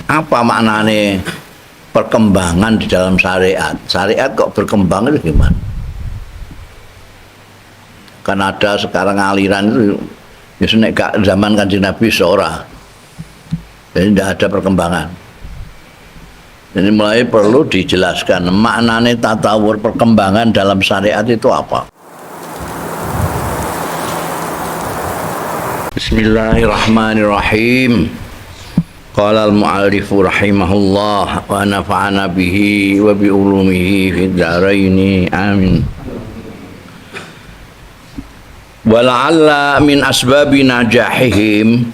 Apa maknane perkembangan di dalam syariat? Syariat kok berkembang itu gimana? Kan ada sekarang aliran itu ya gak zaman Kanjeng Nabi seorang. Jadi tidak ada perkembangan. Jadi mulai perlu dijelaskan maknane tatawur perkembangan dalam syariat itu apa. Bismillahirrahmanirrahim. Qala al-mu'allifu rahimahullah wa nafa'ana bihi wa bi ulumihi fid dharain amin. Wa la'alla min asbabi najahihim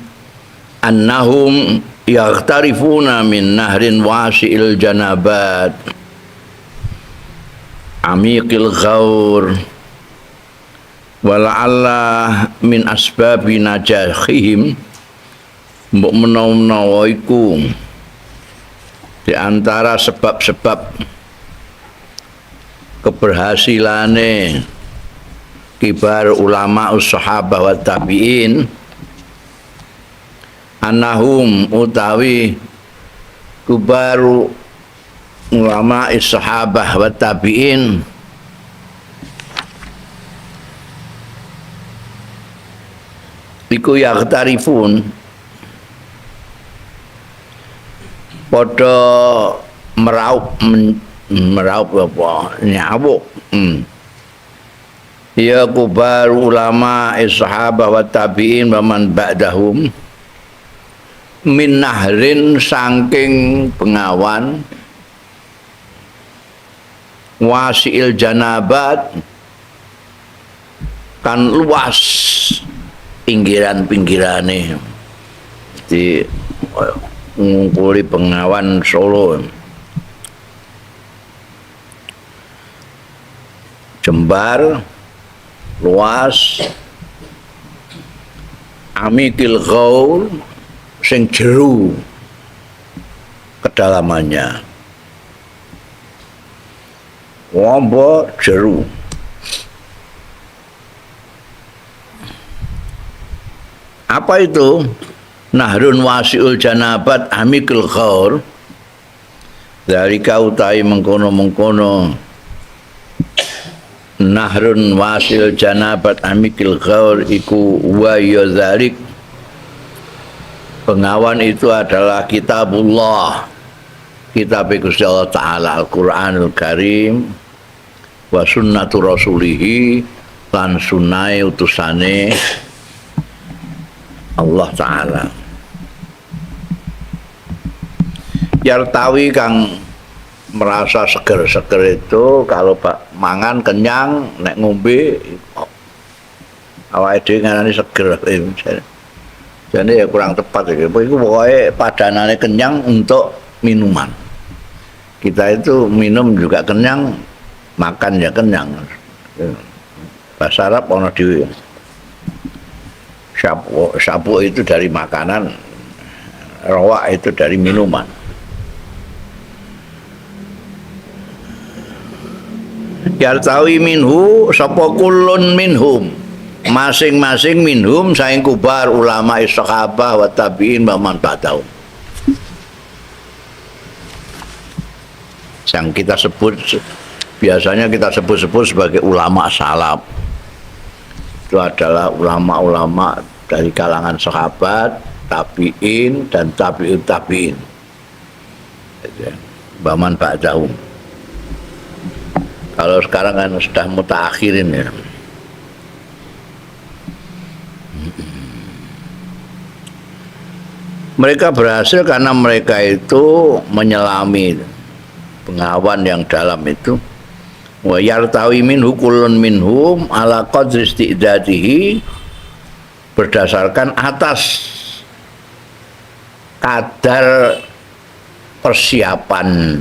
annahum yaghtarifuna min nahrin wasi'il janabat amiqil ghaur. Wa la'alla min asbabi najahihim mbok menawa iku di antara sebab-sebab keberhasilane kibar ulama sahabah wa tabi'in annahum utawi kubaru ulama sahabah wa tabi'in iku yaghtarifun pada meraup apa nyabuk ya kubar ulama sahabah wa tabi'in wa man ba'dahum min nahrin saking pengawan wasi'il janabat kan luas pinggiran-pinggirane di ngungkuli Bengawan Solo, Jembar luas, amikil ghaul sing jeru kedalamannya, wombo jeru. Apa itu? Nahrun wasi'ul janabat amikul ghaur. Dari kau utai mengkono-mengkono nahrun wasi'ul janabat amikul ghaur iku wa yadhalik. Pengawan itu adalah kitabullah, kitab Gusti Allah Ta'ala, Al-Quranul Karim wa sunnatu rasulihi lan sunai utusane Allah Ta'ala. Yartawi kang merasa seger-seger itu kalau mangan kenyang, nek ngombe awake dhewe ngarani seger. Jadi ya kurang tepat ya. Iku pokoke padanane kenyang untuk minuman. Kita itu minum juga kenyang, makan ya kenyang. Bahasa Arab ono dhewe. Sapu itu dari makanan, rawak itu dari minuman. Yartawi minhu sapa kullun minhum, masing-masing minhum saing kubar ulama sahabah wa tabi'in wa man ba'dahum. Yang kita sebut biasanya kita sebut sebagai ulama salaf. Itu adalah ulama-ulama dari kalangan sahabat, tabi'in dan tabi'ut tabi'in. Wa man ba'dahum. Kalau sekarang kan sudah mutaakhirin ya. Mereka berhasil karena mereka itu menyelami pengawan yang dalam itu. Wa yartawi minhu kullun minhum ala qadri istidadihi, berdasarkan atas kadar persiapan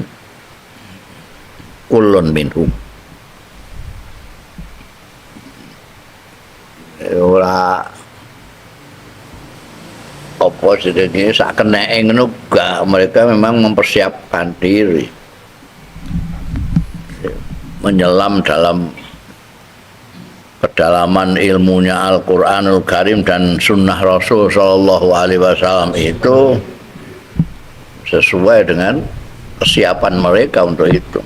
kullun minhum. Ora apa jenenge sak keneke ngono gak, mereka memang mempersiapkan diri menyelam dalam kedalaman ilmunya Al-Quranul Karim dan Sunnah Rasul Sallallahu Alaihi Wasallam itu sesuai dengan kesiapan mereka untuk itu.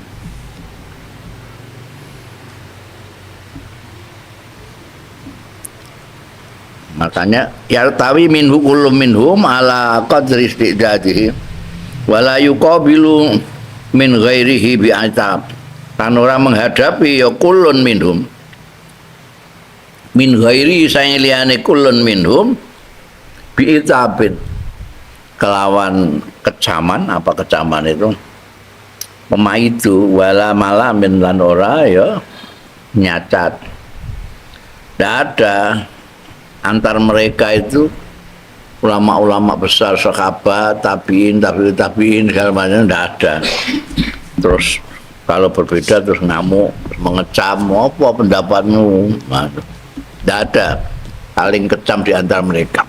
Makanya yartawi minhu kullu minhum ala qadri istidadihi wala yuqabilu min ghairihi bi'atab. Kan orang menghadapi ya kullun minhum min ghairi saya liyane kullun minhum bi'itabin kelawan kecaman. Apa kecaman itu? Pemaitu wala malamin lan ora ya nyacat. Tidak ada antar mereka itu ulama-ulama besar, sahabat, tabiin segala macam, tidak ada. Terus kalau berbeda terus ngamuk, terus mengecam, apa pendapatmu? Tidak ada saling kecam di antara mereka,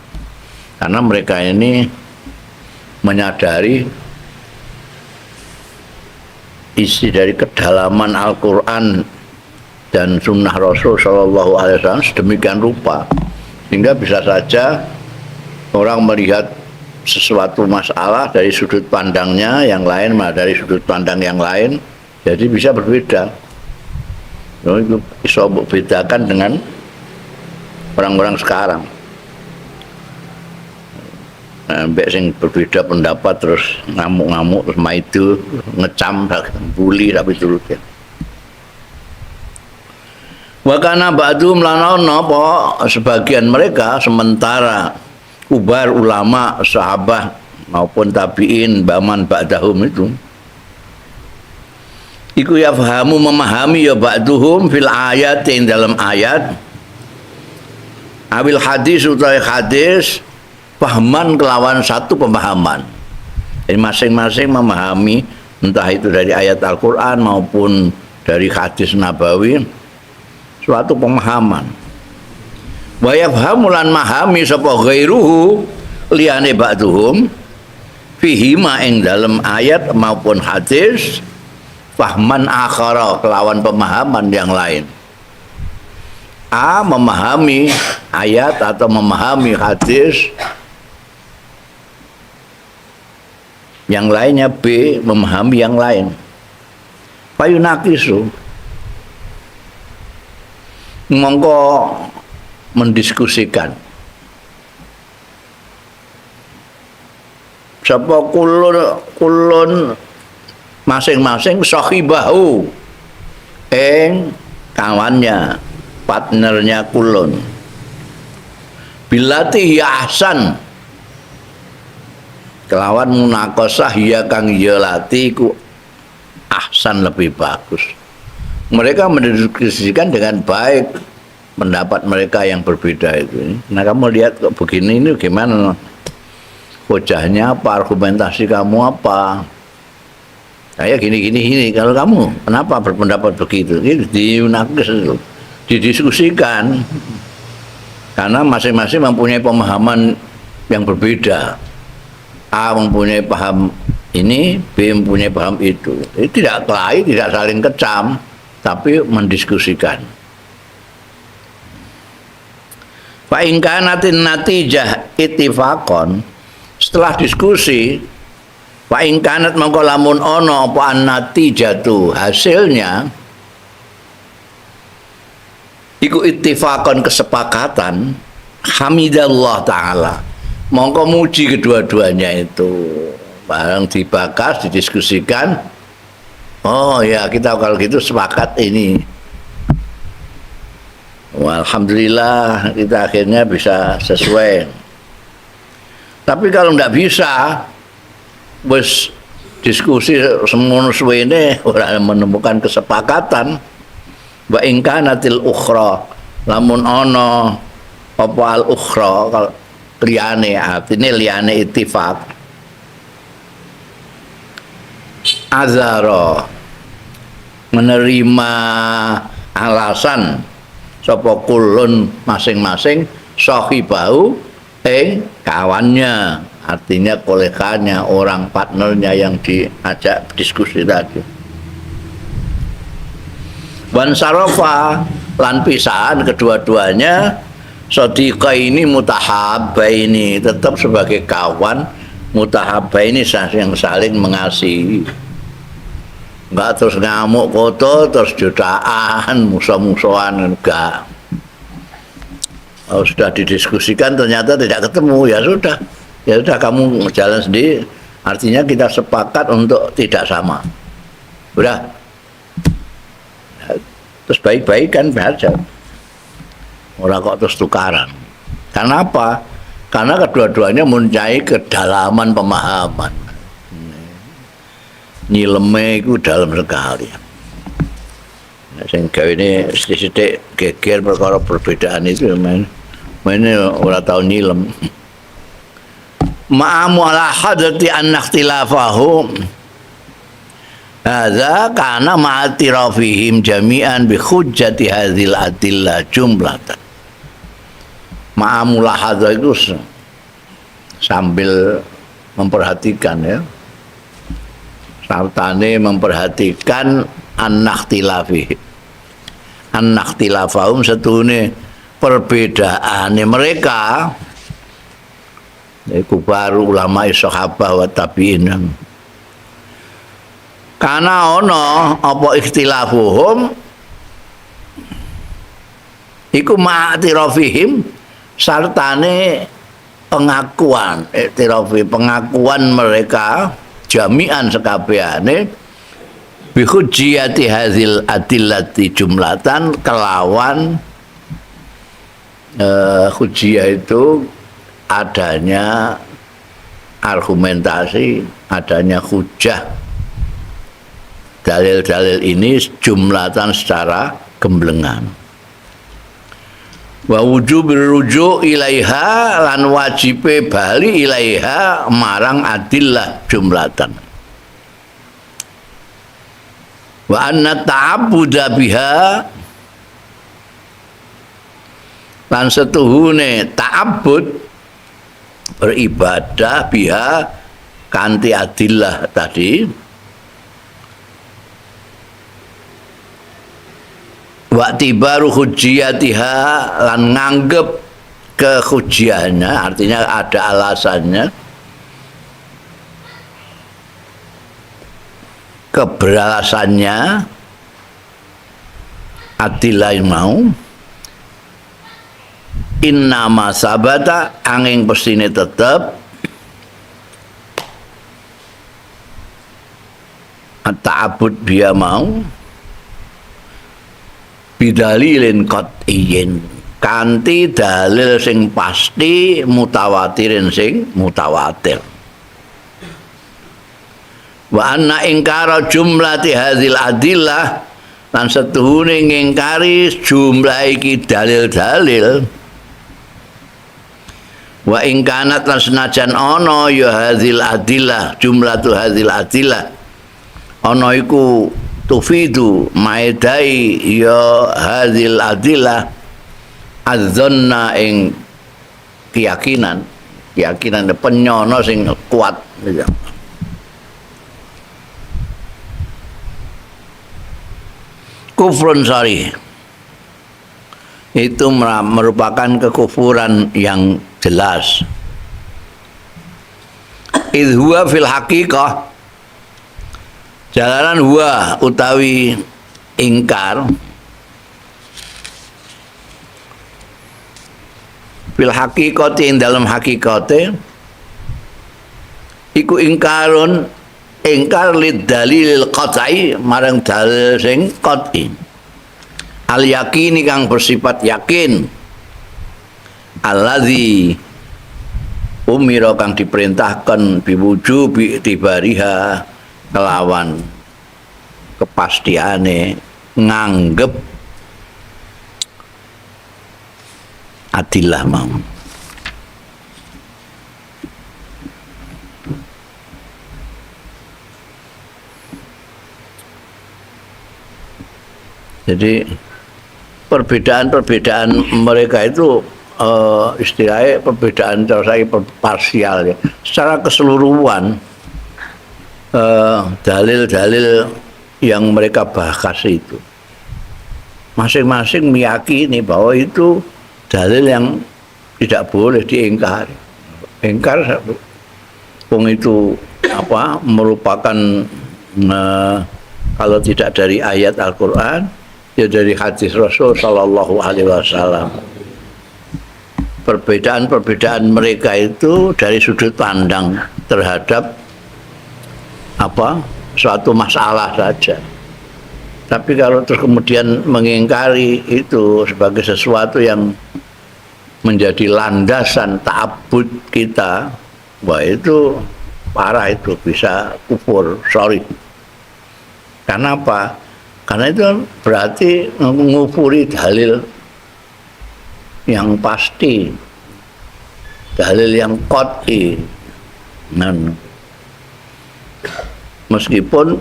karena mereka ini menyadari isi dari kedalaman Al-Quran dan Sunnah Rasul Shallallahu Alaihi Wasallam sedemikian rupa, sehingga bisa saja orang melihat sesuatu masalah dari sudut pandangnya yang lain, dari sudut pandang yang lain, jadi bisa berbeda. Itu bisa bedakan dengan orang-orang sekarang. Mbak sing berbeda pendapat terus ngamuk-ngamuk, terus maidu, ngecam, bully, tapi turutnya. Wakana ba'dhum lanono apa sebagian mereka sementara kubar ulama sahabat maupun tabiin baman ba'dahum itu iku yafhamu memahami ya ba'duhum fil ayat yang dalam ayat awil hadis utawi hadis pahman kelawan satu pemahaman. Jadi masing-masing memahami entah itu dari ayat Al-Quran maupun dari hadis Nabawi suatu pemahaman. Wa yafhamu lan mahami sapa ghairuhu liyane ba'duhum fihi ma ing dalam ayat maupun hadis fahman akhara kelawan pemahaman yang lain. A memahami ayat atau memahami hadis, yang lainnya B memahami yang lain. Payunakisu mongko mendiskusikan sapa kulun masing-masing sahibahu ing kawannya, partnernya kulun bilati ya ahsan kelawan munakosah ya kang ya lati ku ahsan lebih bagus. Mereka mendiskusikan dengan baik pendapat mereka yang berbeda itu. Nah kamu lihat kok begini, ini gimana? Hujahnya apa? Argumentasi kamu apa? Kayak gini. Kalau kamu kenapa berpendapat begitu? Ini didiskusikan karena masing-masing mempunyai pemahaman yang berbeda. A mempunyai paham ini, B mempunyai paham itu. Ini tidak kelahi, tidak saling kecam, tapi mendiskusikan. Fa in kanatin natijah ittifaqon, setelah diskusi fa in kanat mongko lamun ana apa natijatu hasilnya iku ittifaqon kesepakatan hamidallah taala mongko muji kedua-duanya itu bareng dibahas didiskusikan. Oh ya kita kalau gitu sepakat ini. Alhamdulillah kita akhirnya bisa sesuai. Tapi kalau tidak bisa, bos diskusi semono suwene orang menemukan kesepakatan. Wa in kanatil ukhra lamun ana apa al ukhra kalau liyane artine liyane ittifaq azara menerima alasan sapa kulun masing-masing sahibau kawannya, artinya koleganya, orang partnernya yang diajak diskusi tadi. Wan sarofa lan pisahan kedua-duanya sadiqa ini mutahabba ini tetap sebagai kawan mutahabbaini yang saling mengasihi. Enggak terus ngamuk koto terus jutaan musuh-musuhan, enggak. Oh, sudah didiskusikan ternyata tidak ketemu, ya sudah kamu jalan sendiri, artinya kita sepakat untuk tidak sama, udah terus baik-baikan saja, orang kok terus tukaran. Karena apa? Karena kedua-duanya mempunyai kedalaman pemahaman. Nyileme itu dalam sekali. Sing gawe ini sithik-sithik geger perkara perbedaan itu mainnya ora tau nyilem. Ma'amu ala hadrati an ikhtilafahum hadza kana ma'atirafihim jami'an bi hujjati hadzal adillah jumlatan. Ma'amu la hadza itu sambil memperhatikan ya. Sartane memperhatikan an-ikhtilafahum setune perbedaane mereka iku baru ulama sahabat wa tabi'in. Karena ono apa ikhtilafuhum iku ma'tirafihim sartane pengakuan pengakuan mereka jami'an sekabehane bi hujjiyati hadzal adillati jumlatan kelawan hujjiyah itu adanya argumentasi, adanya hujjah dalil-dalil ini jumlatan secara gemblengan. Wa wujubir rujuk ilaiha lan wajibe bali ilaiha marang adillah jumlatan. Wa anna ta'abbuda biha lan setuhune ta'abbud beribadah biha kanthi adillah tadi wa tibaru hujjiyatiha lan nganggep kehujjiahnya, artinya ada alasannya, keberalasannya adillah mau innama sabata angin pesine tetep ta'abud biya mau bidalilin qat'iyyin kanthi dalil sing pasti mutawatirin sing mutawatir. Wa anna ingkara jumlati hadzal adillah lan setuhune ngingkari jumlah iki dalil-dalil wa ingkanat lan senajan ana ya hadzal adillah jumlatu hadzal adillah ana iku tufidu maedai ya hadzal adillah adzanna ing keyakinan penyono sing kuat gitu. Kufrun sorry itu merupakan kekufuran yang jelas. Idh huwa fil haqiqah jalanan huwa utawi ingkar fil haqiqati ing dalam hakikate iku ingkarun ingkar lid dalil qat'i marang dalil sing qat'i al yakini kang bersifat yakin alladzi umira kang diperintahkan biwujubi tibariha kelawan kepastiane nganggep adillah mau. Jadi perbedaan mereka itu istilahnya perbedaan parsial ya. Secara keseluruhan dalil-dalil yang mereka bahas itu masing-masing meyakini bahwa itu dalil yang tidak boleh diingkari. Ingkar Wong itu apa merupakan kalau tidak dari ayat Al-Qur'an ya dari hadis Rasul sallallahu alaihi wasallam. Perbedaan-perbedaan mereka itu dari sudut pandang terhadap apa suatu masalah saja. Tapi kalau terus kemudian mengingkari itu sebagai sesuatu yang menjadi landasan ta'abbud kita, wah itu parah, itu bisa kufur, sorry. Karena apa? Karena itu berarti mengufuri dalil yang pasti, dalil yang qat'i. Meskipun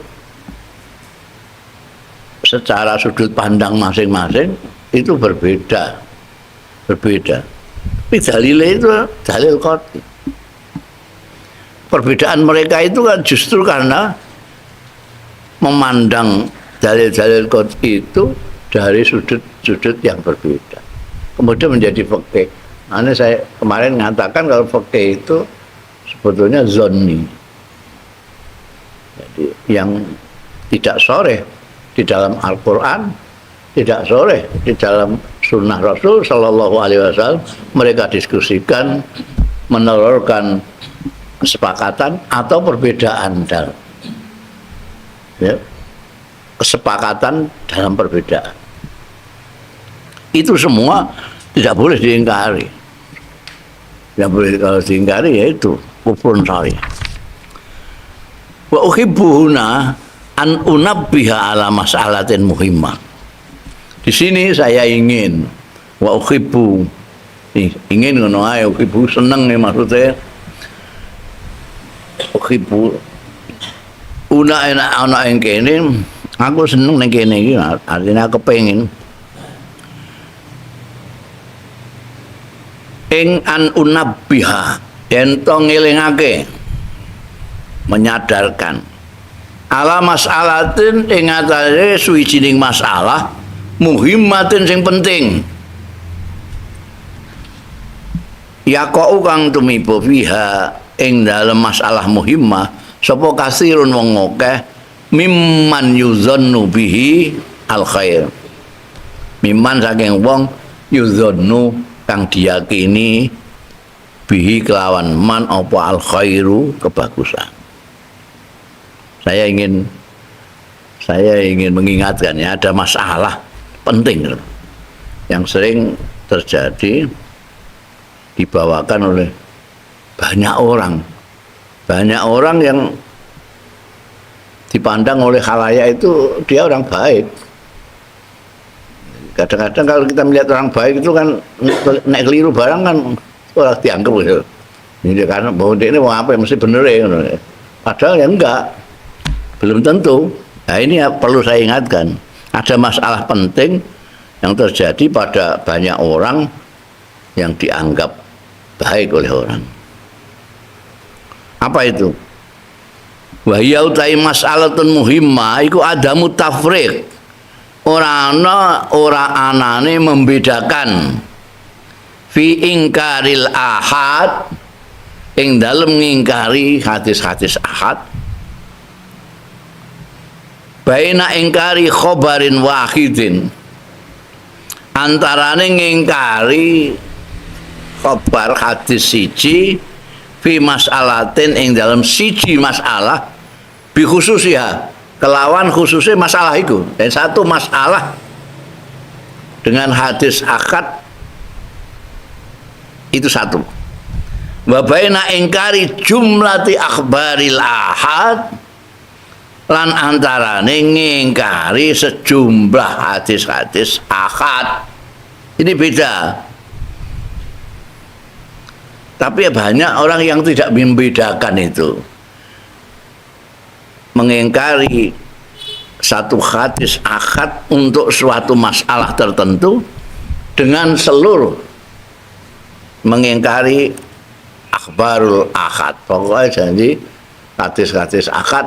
secara sudut pandang masing-masing itu berbeda. Tapi dalilnya itu dalil qat'i. Perbedaan mereka itu kan justru karena memandang dalil-dalil qat'i itu dari sudut-sudut yang berbeda. Kemudian menjadi fikih. Nah, saya kemarin mengatakan kalau fikih itu sebetulnya zonni. Jadi yang tidak sore di dalam Al-Quran, tidak sore di dalam Sunnah Rasul Sallallahu Alaihi Wasallam, mereka diskusikan, menelurkan kesepakatan atau perbedaan dalam ya, kesepakatan dalam perbedaan. Itu semua tidak boleh diingkari. Yang boleh kalau diingkari yaitu kufrun sharih. Wa uhibbuhuna an unabbiha ala mas'alatin muhimmah. Di sini saya ingin wa uhibbu ingin ngono ae, uhibbu seneng nih maksudnya. Uhibbu una enak ana ing kene, aku seneng ning kene iki, artinya kepengin ing an unabbiha yen to ngelingake, menyadarkan ala mas'alatin ing atase suwijining masalah muhimmatin sing penting yaqau kang tumiba fiha ing dalem masalah muhimmah sapa kasirun wong akeh mimman yuzannu bihi al khair, mimman saking wong yuzannu kang diyakini bihi kelawan man apa al khairu kebagusan. Saya ingin mengingatkan ya, ada masalah penting yang sering terjadi dibawakan oleh banyak orang yang dipandang oleh khalayak itu dia orang baik. Kadang-kadang kalau kita melihat orang baik itu kan nek keliru barang kan orang dianggap gitu. Ini karena bahwa dia ini mau apa mesti bener ya. Padahal ya enggak. Belum tentu. Nah ini ya perlu saya ingatkan. Ada masalah penting yang terjadi pada banyak orang yang dianggap baik oleh orang. Apa itu? Wa ya utai mas'alatun muhimmah iku adamu tafriq. Ora anane membedakan fi ingkaril ahad ing dalem ngingkari hadis-hadis ahad baina ingkari khobarin wahidin antarane ngingkari khobar hadis siji fi mas'alatin ing dalam siji masalah bi khususiha kelawan khususnya masalah itu. Dan satu masalah dengan hadis akad itu satu. Wa baina ingkari jumlati akhbaril ahad lan antarane ngingkari sejumlah hadis-hadis ahad. Ini beda. Tapi banyak orang yang tidak membedakan itu. Mengingkari satu hadis ahad untuk suatu masalah tertentu dengan seluruh mengingkari akhbarul ahad. Pokoknya janji hadis-hadis ahad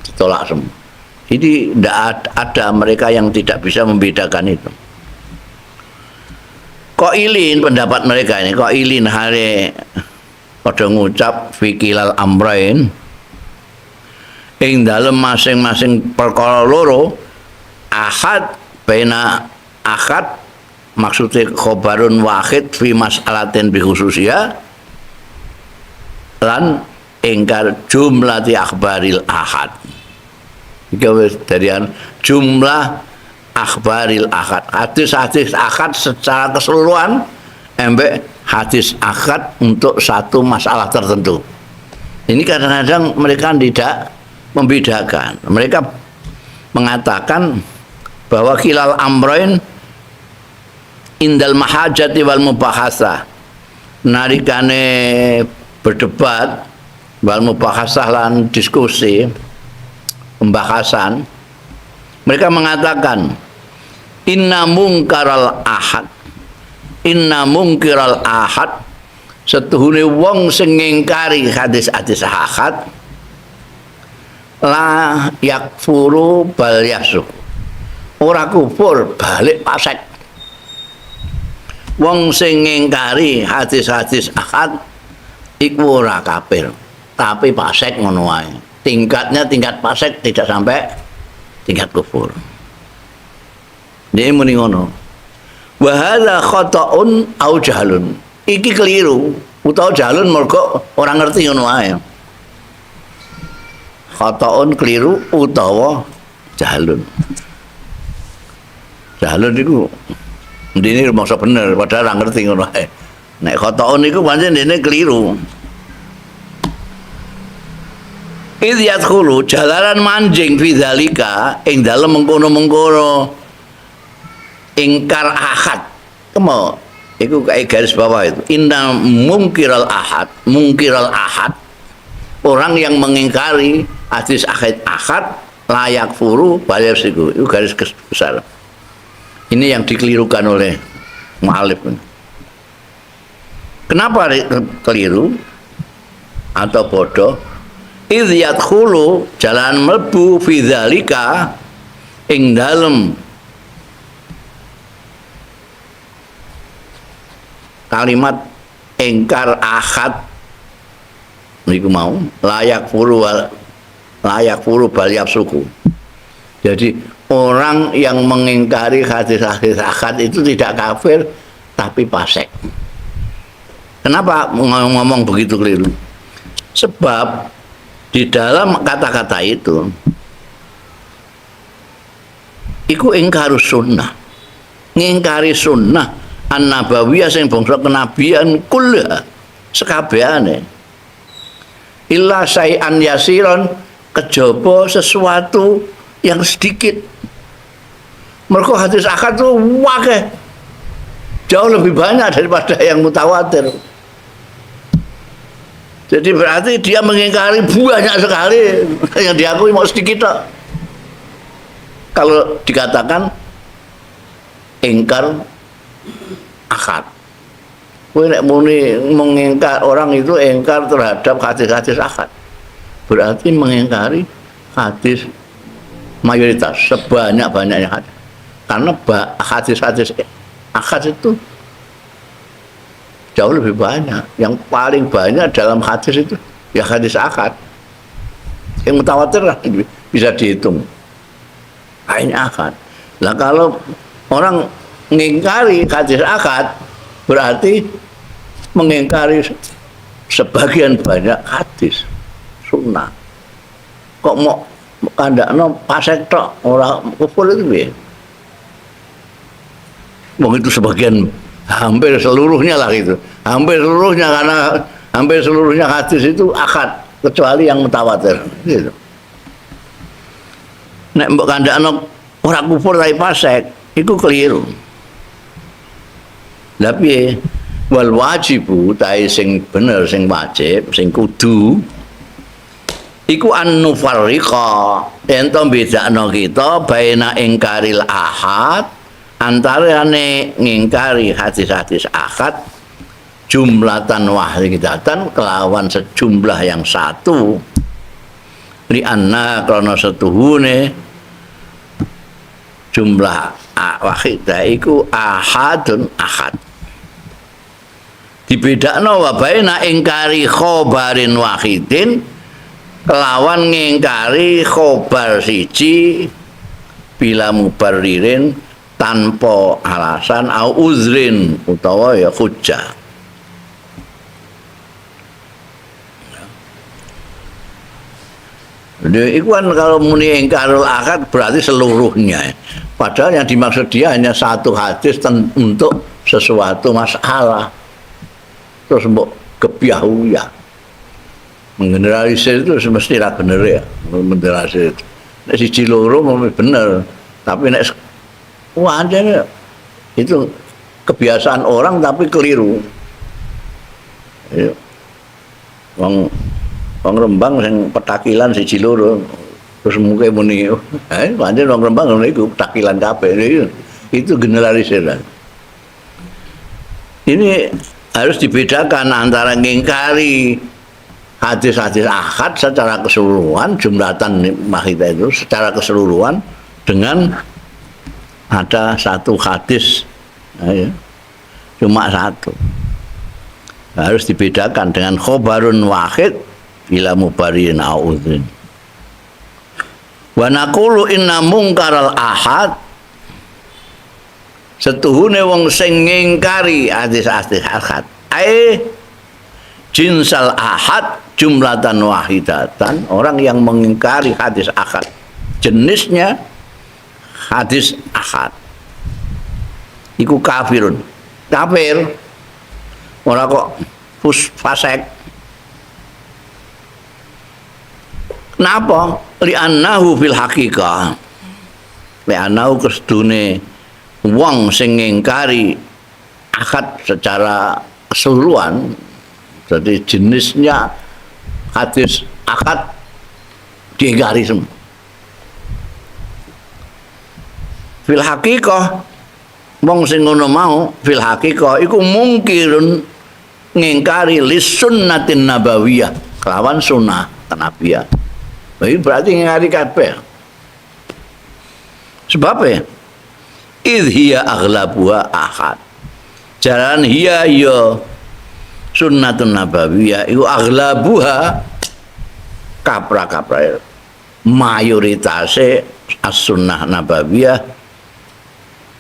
ditolak semua. Jadi tidak ada mereka yang tidak bisa membedakan itu. Qailin pendapat mereka ini, qailin hari padha ngucap fikilal amrain ing dalem masing-masing perkara loro ahad baina ahad maksudnya khobarun wahid fi mas'alatin bi khususiyah lan ingkar jumlati akhbaril ahad iki wis darian jumlah akhbaril ahad hadis-hadis ahad secara keseluruhan embek hadis ahad untuk satu masalah tertentu. Ini kadang-kadang mereka tidak membedakan. Mereka mengatakan bahwa khilal amrain indal mahajati wal mubahasah. Narikane berdebat wal mubahasah lan diskusi pembahasan. Mereka mengatakan inna mungkaral ahad inna mungkiral ahad setuhune wong sing ngingkari hadis-hadis ahad la yakfuru bal yasuk ora kufur balik pasek wong sing ngingkari hadis-hadis ahad iku ora kafir tapi pasek ngono wae tingkatnya tingkat pasek tidak sampai tingkat kufur dia muni ngono wa hadza khata'un au jahlun iki keliru utawa jahlun mergo ora ngerti ngono wae khata'un keliru utawa jahlun iku ndene masa bener padahal ora ngerti ngono wae nek khata'un iku pancen dene keliru idh yadkhulu jalaran manjing fi dzalika ing dalem mengkono-mengkono ingkar ahad kemo itu kayak garis bawah itu inna mungkiral ahad orang yang mengingkari hadis ahad layak furu bayar siku itu garis besar ini yang dikelirukan oleh mu'alif. Kenapa keliru atau bodoh idh yadkhulu jalan melbu fi dzalika ing dalem kalimat ingkar ahad niku mau layak furu bal yafsuku. Jadi orang yang mengingkari hadis-hadis ahad itu tidak kafir tapi fasik. Kenapa ngomong begitu keliru? Sebab di dalam kata-kata itu iku ingkar sunnah, ngingkari sunnah an-nabawiyah sing bangsa kenabian kulla sekabehane illa syai'an yasiron kejaba sesuatu yang sedikit mergo hadis ahad itu wakeh jauh lebih banyak daripada yang mutawatir jadi berarti dia mengingkari banyak sekali yang diakui mau sedikit tak. Kalau dikatakan ingkar akad. Kowe nek muni mengingkar orang itu ingkar terhadap hadis-hadis akad. Berarti mengingkari hadis mayoritas sebanyak-banyaknya hadis. Karena hadis-hadis akad itu jauh lebih banyak. Yang paling banyak dalam hadis itu ya hadis akad. Yang mutawatir bisa dihitung. Hanya akad. Lah kalau orang mengingkari hadis akad berarti mengingkari sebagian banyak hadis sunnah. Kok mau kandakno pasek tok ora kufur itu piye? Wong itu sebagian hampir seluruhnya lah gitu. Hampir seluruhnya karena hampir seluruhnya hadis itu akad kecuali yang mutawatir gitu. Nek mbok kandakno ora kufur tapi pasek iku keliru. Tapi wal wajibu tae sing bener sing wajib sing kudu iku an nufarriqa ento bedakno kita baina ingkaril ahad antarane ngingkari hadis-hadis ahad jumlatan wahidatan kelawan sejumlah yang satu li anna krana setuhune jumlah wahidah iku ahadun ahad dibedakno wa baina ingkari khobarin wahidin kelawan ngingkari khobar siji bila mubarririn tanpa alasan au uzrin utawa ya hujjah. Jadi itu kan kalau muni ingkarul akad berarti seluruhnya. Padahal yang dimaksud dia hanya satu hadis untuk sesuatu masalah. Terus mbok kebiahu ya. Menggeneralisir itu semestinya benar ya. Menggeneralisir itu. Nek siji loro bener, tapi nek wancane itu kebiasaan orang tapi keliru. Ya. Wong Rembang sing petakilan siji loro terus mungkin muni pancen wong Rembang ngono iku petakilan kabeh itu generalisir. Ini harus dibedakan antara ngingkari hadis-hadis ahad secara keseluruhan jumlatan mahita itu secara keseluruhan dengan ada satu hadis cuma satu harus dibedakan dengan khobarun wahid bila mubarin au udhrin. Wa naqulu inna mungkaral ahad setuhune wong sing ngingkari hadis-hadis ahad jinsal ahad jumlatan wahidatan, orang yang mengingkari hadis ahad jenisnya hadis ahad iku kafirun, kafir, ora kok fasik. Kenapa? Li'annahu fil haqiqah. Li'annahu kestune wong sing ngingkari akad secara keseluruhan. Jadi jenisnya hadis akad diingkari semua. Fil haqiqah wong sing ngono mau fil haqiqah iku mungkirun ngingkari lis sunnatin nabawiyah kelawan sunnah nabawiyah. Ini berarti ngingkari kabeh. Sebabnya idhiya aghlabuha ahad. Jalan hiya ya sunnatun nabawiyah iku aghlabuha kapra-kapra mayoritasnya as-sunnah nabawiyah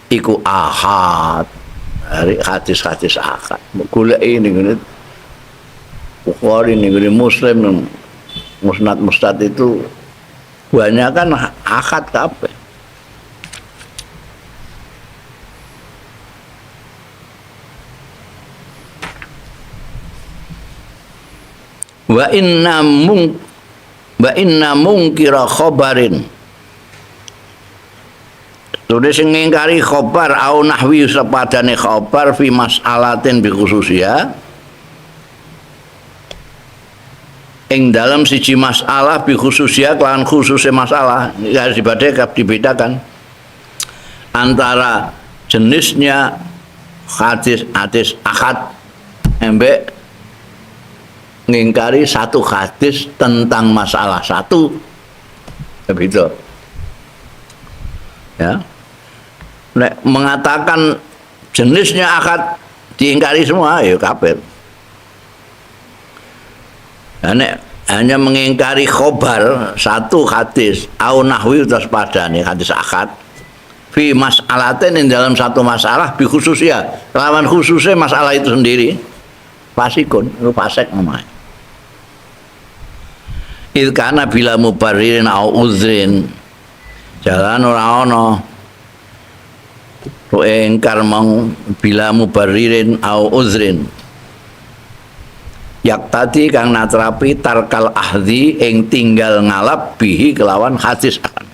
iku ahad. Dari hadis-hadis ahad. Golek ini Bukhari ini Muslim musnad itu banyak kan akad kabeh. Wa inna mungkira khobarin tulis ngingkari khobar au nahwi sepadane khobar fi mas'alatin bi khususiyah ing dalam siji masalah bi khususnya kelawan khususnya masalah ini harus dibedakan antara jenisnya hadis akad embek ngingkari satu hadis tentang masalah satu begitu ya. Nek mengatakan jenisnya akad diingkari semua ya kafir. Nek hanya mengingkari khobar satu hadis au nahwi terus padane hadis akad fi mas'alatin ing dalam satu masalah bi khususnya lawan khususnya masalah itu sendiri fasikun itu fasik namanya. Il kana bila mubarririn au uzrin jalan ora ana ingkar mong bila mubarririn au uzrin yak tadi kang natrapi tarkal ahdi ing tinggal ngalap bihi kelawan hadis akan.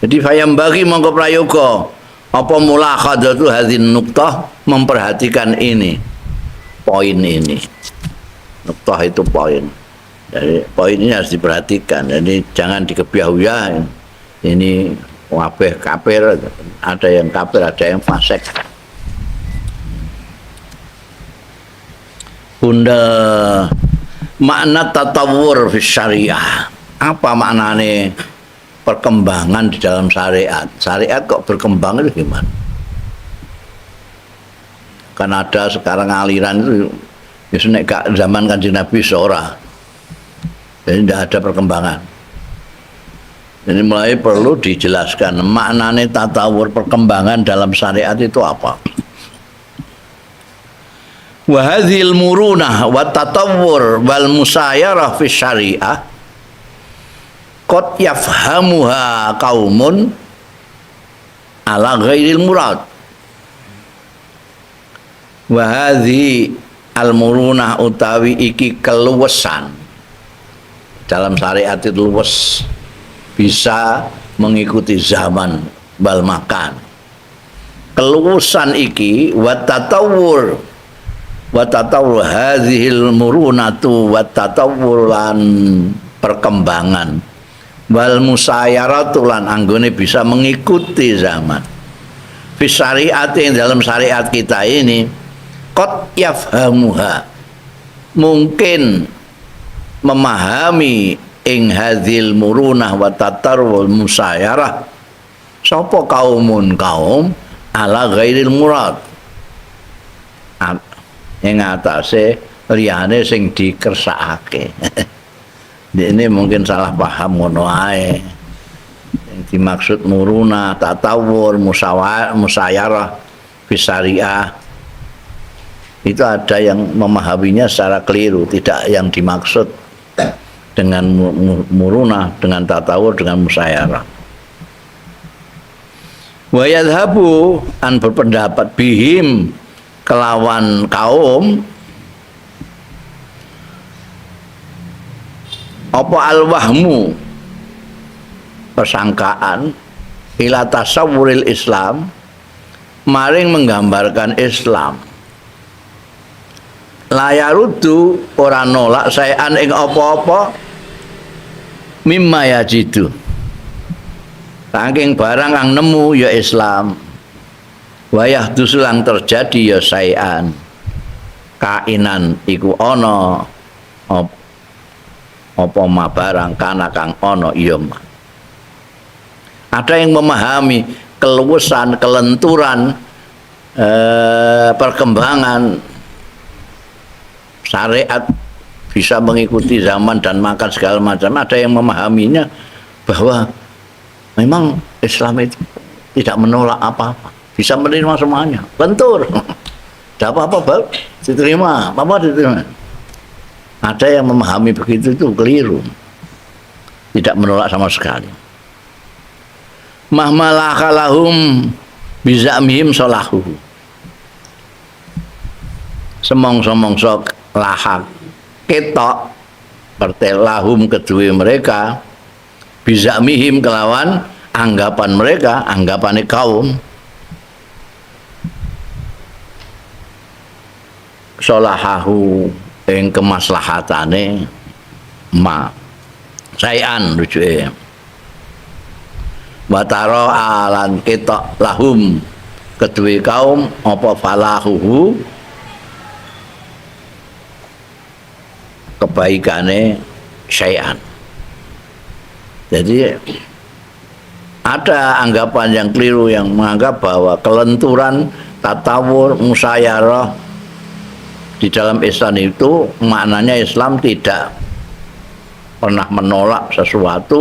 Jadi fayam bagi mongko prayoga apa mulakhadatu hadzin nuqtah memperhatikan ini poin ini. Nuqtah itu poin. Jadi poin ini harus diperhatikan. Jadi jangan dikebiahuya ini wabeh kafir, ada yang kafir, ada yang fasik. Bunda makna tatawur fi syariah. Apa maknane perkembangan di dalam syariat? Syariat kok berkembang itu gimana? kan ada sekarang aliran itu ya nek gak zaman Kanjeng Nabi seora. Jadi tidak ada perkembangan. Jadi mulai perlu dijelaskan maknanya tatawur perkembangan dalam syariat itu apa. Wa hadhil murunah wa tatawur wal musayarah fi syariah qad yafhamuha qaumun ala ghairil murad. Wa hadhi al murunah utawi iki keluwesan dalam syariat itu luwes, bisa mengikuti zaman bal makan. Keluwesan iki wa tatawur hadhil murunatu wa tatawur lan perkembangan wal musayaratu lan anggone bisa mengikuti zaman fi syariat yang dalam syariat kita ini qad yafhamuha mungkin memahami ing hadhil murunah wa tatarwul musayarah sapa kaum ala ghairil murad ing atase liyane sing dikersakake. Ini mungkin salah paham ngono ae. Yang dimaksud muruna, tatawur, musayarah fi syariah itu ada yang memahaminya secara keliru, tidak yang dimaksud dengan muruna, dengan tatawur, dengan musyayarah. Wa yadhabu an berpendapat bihim kelawan kaum apa al-wahmu persangkaan ila tasawwuril Islam maring menggambarkan Islam layarudu ora nolak saean ing apa-apa mimma yajidu saking barang kang nemu ya Islam wayah dusulang terjadi ya saean kainan iku ana apa ma barang kana kang ana iya. Ada yang memahami keluasan, kelenturan, perkembangan syariat bisa mengikuti zaman dan makan segala macam. Ada yang memahaminya bahwa memang Islam itu tidak menolak apa-apa, bisa menerima semuanya, lentur, tidak apa-apa, diterima, apa-apa diterima. Ada yang memahami begitu itu keliru, tidak menolak sama sekali. Mahmalakalahum bizamihim solahu semong-semongso lahak ketok pertelahum kedua mereka bizamihim kelawan anggapan mereka, anggapannya kaum solahahu yang kemaslahatane ma sayan rujuke wataro alan ketok lahum kedua kaum apa falahuhu kebaikane syai'an. Jadi ada anggapan yang keliru yang menganggap bahwa kelenturan, tatawur, musyayarah di dalam Islam itu maknanya Islam tidak pernah menolak sesuatu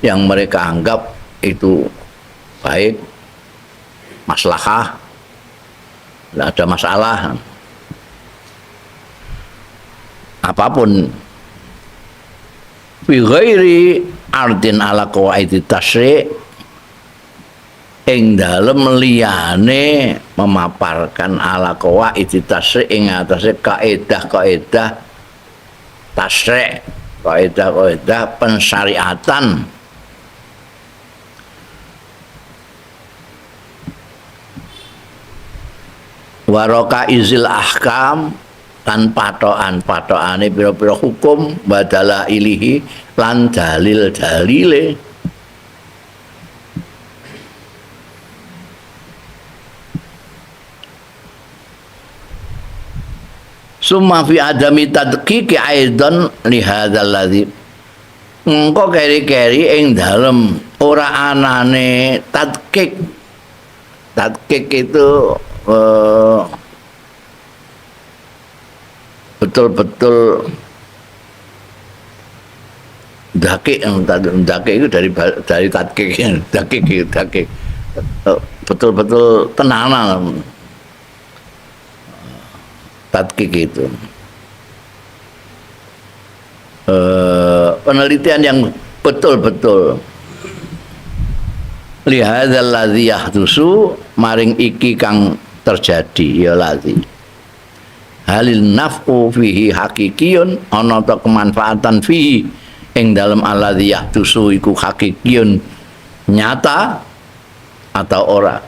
yang mereka anggap itu baik, maslahah, tidak ada masalah apapun fi ghairi ardin ala qawaid tasyri' ing dalem liyane memaparkan ala qawaid tasyri' ing atase kaidah-kaidah tasyri', kaidah-kaidah pensyariatan waraka izil ahkam lan patokan-patokane pira-pira hukum badala ilihi lan dalil-dalile summa fi adami tadqiqi aidan li hadzal ladzi engko keri-keri ing dalem ora anane tadqiq itu betul-betul dakik itu dari tatkik dakik betul-betul tenanan tatkik itu penelitian yang betul-betul lihadzal ladzi yahdusu maring iki kang terjadi ya ladzi halil naf'u fihi hakikiyun ana ta kemanfaatan fihi ing dalem alladzi yahdusu iku hakikiyun nyata atau ora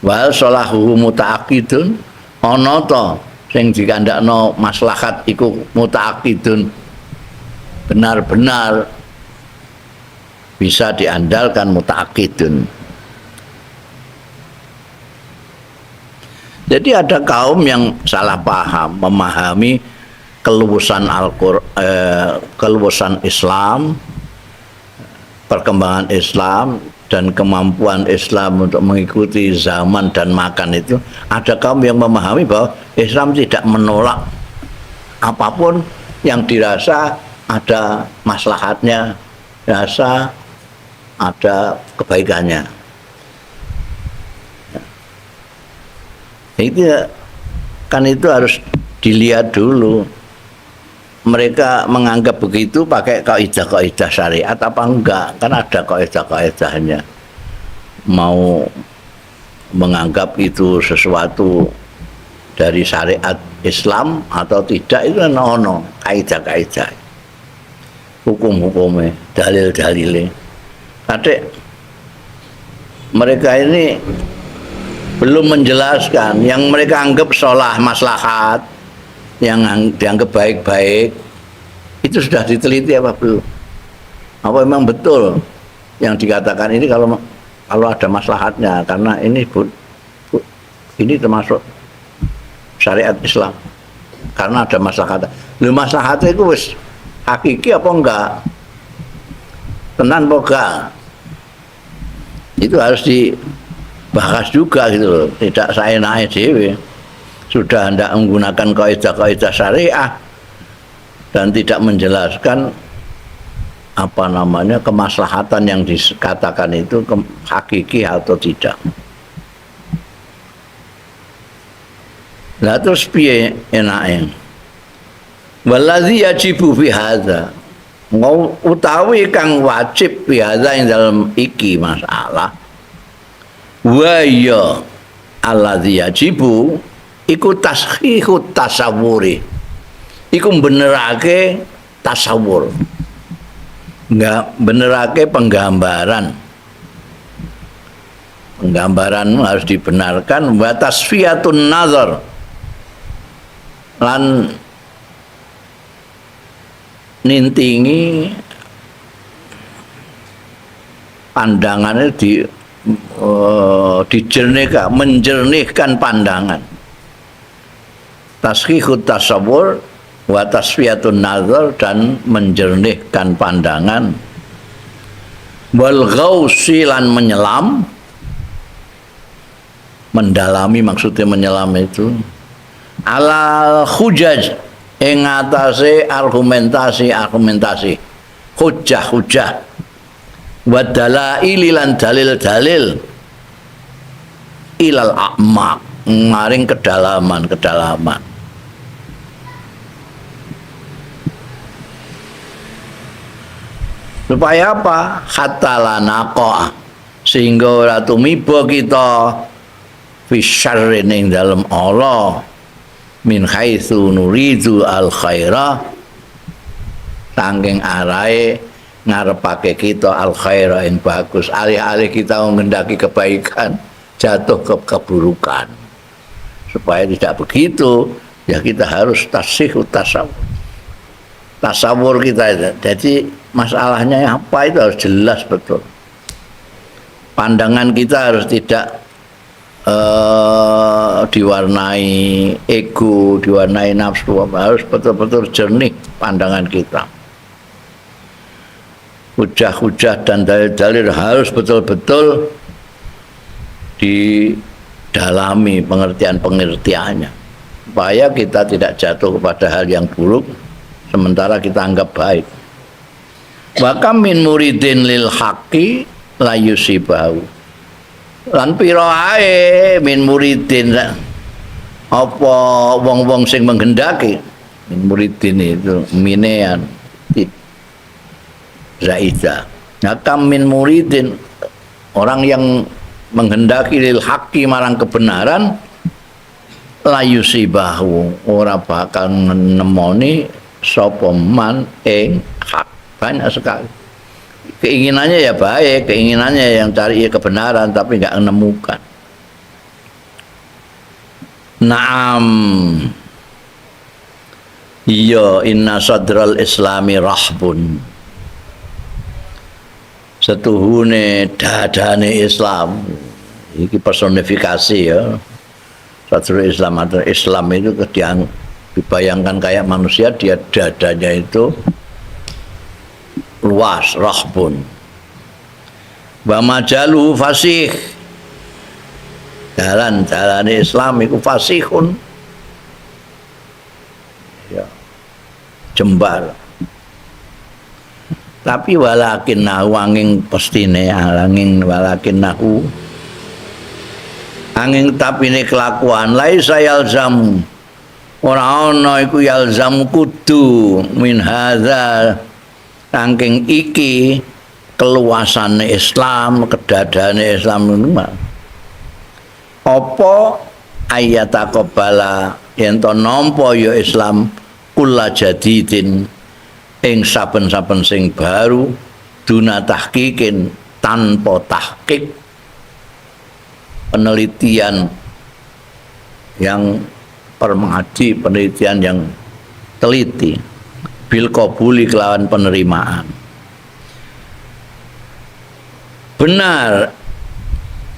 wal salahu mutaaqidun ana ta sing dikandakno maslahat iku mutaaqidun benar-benar bisa diandalkan mutaaqidun. Jadi ada kaum yang salah paham memahami keluasan keluasan Islam, perkembangan Islam dan kemampuan Islam untuk mengikuti zaman dan makan itu. Ada kaum yang memahami bahwa Islam tidak menolak apapun yang dirasa ada maslahatnya, dirasa ada kebaikannya. Itu kan itu harus dilihat dulu. Mereka menganggap begitu pakai kaidah-kaidah syariat apa enggak? Kan ada kaidah-kaidahnya. Mau menganggap itu sesuatu dari syariat Islam atau tidak itu kan ono kaidah-kaidah. Hukum-hukumnya, dalil-dalilnya. Adik, mereka ini belum menjelaskan yang mereka anggap sholah maslahat, yang dianggap baik-baik, itu sudah diteliti apa belum? Apa memang betul yang dikatakan ini kalau ada maslahatnya, karena ini ini termasuk syariat Islam, karena ada maslahat. Lu maslahatnya itu wis hakiki apa enggak? Tenan apa enggak? Itu harus dibahas juga gitu loh, tidak saya naik dewe. Sudah hendak menggunakan kaidah-kaidah syariah dan tidak menjelaskan apa namanya kemaslahatan yang dikatakan itu hakiki atau tidak. Lah terus piye enake? Waladzi yajibu fi hadza. Mau utawi kang wajib fi hadza ing dalem iki masalah. Wa ya alladzi yajibu iku tashihut tasawuri. Iku benerake tasawur. Enggak benerake penggambaran. Penggambaranmu harus dibenarkan wa tasfiyatun nazar. Lan nintingi pandangannya dijernihkan, menjernihkan pandangan. Tashihut tasawur wa tasfiyatun nazar dan menjernihkan pandangan. Wal ghausi lan menyelam, mendalami maksudnya menyelam itu. Alal hujaj ing atase argumentasi hujah wa dalail lan dalil-dalil ilal a'maq maring kedalaman supaya apa? Hatta lanaqa sehingga ora tumiba kita fi syarrin ing dalem Allah min haitsu nuridu al khaira tangking arahe ngarepake kita al khaira yang bagus, alih-alih kita menghendaki kebaikan jatuh ke keburukan. Supaya tidak begitu ya kita harus tasihut tasawur kita. Jadi masalahnya apa itu harus jelas betul. Pandangan kita harus tidak diwarnai ego, diwarnai nafsu, harus betul-betul jernih pandangan kita. Hujah-hujah dan dalil-dalil harus betul-betul didalami pengertian-pengertiannya. supaya kita tidak jatuh kepada hal yang buruk sementara kita anggap baik. Wa kam min muridin lil haqqi la yusibahu. Lan pira ae min muridin apa wong-wong sing menghendaki, min muridin itu minean zaidah. Nah, kam min muridin, orang yang menghendaki lil haqqi marang kebenaran, layu sibahu ora bakal nemoni sapa man ing hak. Banyak sekali keinginannya ya baik, keinginannya yang cari kebenaran tapi nggak menemukan. Naam, iya, inna sadral islami rahbun, setuhune dadane Islam. Iki personifikasi ya. Sadrul Islam atau Islam itu dibayangkan kayak manusia, dia dadanya itu luas, rahbun. Wa majalu fasih, jalan Islam itu fasihun, ya, jembar. Tapi walakin nahu angin pestine, walakin nahu angin tapi ini kelakuan laisa yalzamu, ora ana iku yalzamu kudu min hadza saking iki keluasane Islam, kedadane Islam niku mah apa ayataqabbala yen to nampa ya Islam kula jadidin ing saben-saben sing baru duna tahqiqin, tanpa tahqiq, penelitian yang permadi, penelitian yang teliti, bil qabuli kelawan penerimaan. Benar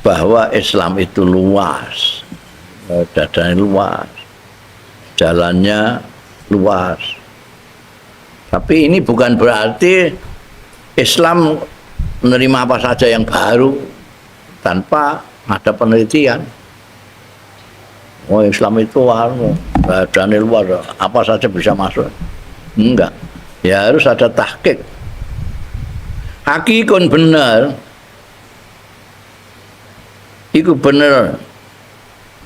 bahwa Islam itu luas, dadanya luas, jalannya luas. Tapi ini bukan berarti Islam menerima apa saja yang baru tanpa ada penelitian. Oh, Islam itu dadanya luas, apa saja bisa masuk. Enggak, ya harus ada tahqiq. Hakikun bener, iku bener.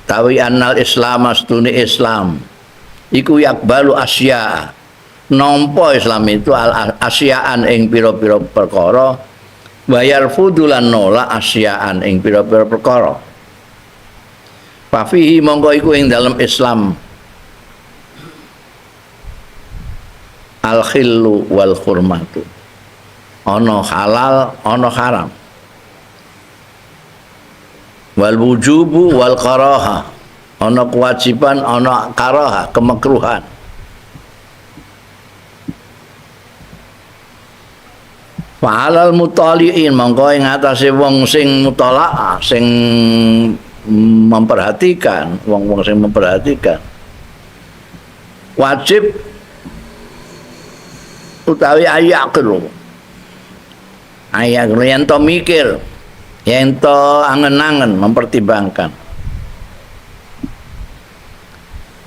Tawi annal Islam astuni Islam, iku yakbalu asya. Nampa Islam itu al asyaan ing pira-pira perkara, bayar fudulan nolak asyaan ing pira-pira perkara. Fafihi mongko iku ing dalam Islam al khillu wal hurmatu, ana halal ana haram, wal wujubu wal karaha, ana kewajiban ana karaha, kemekruhan. Fa'alal mutaliin mongko ing atase wong sing mutalaah, sing memperhatikan, wong-wong sing memperhatikan, wajib utawi ayakru yen to mikir, yen to angen-angen, mempertimbangkan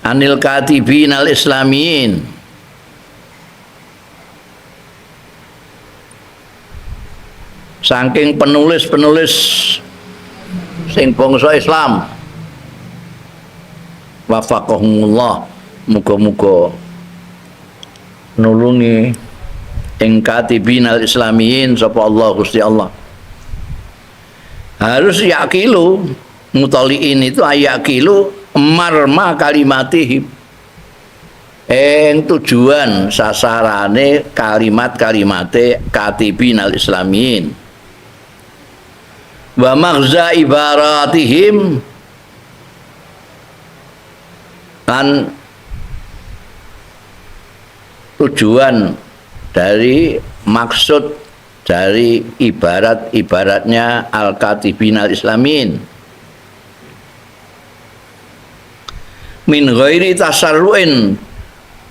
anil katibin al islamiyin, saking penulis-penulis sing bangsa Islam. Wafaqahumullah, muga-muga nulungi ing katibinal islamiyin sapa Allah Gusti Allah. Harus yakilu, mutaliin itu ayakilu marma kalimatihim, ing tujuan sasarane kalimat-kalimate katibinal islamiyin, wa maghza ibaratihim, lan tujuan dari maksud dari ibarat-ibaratnya al-katibin al-islamin, min ghairi tasarruin,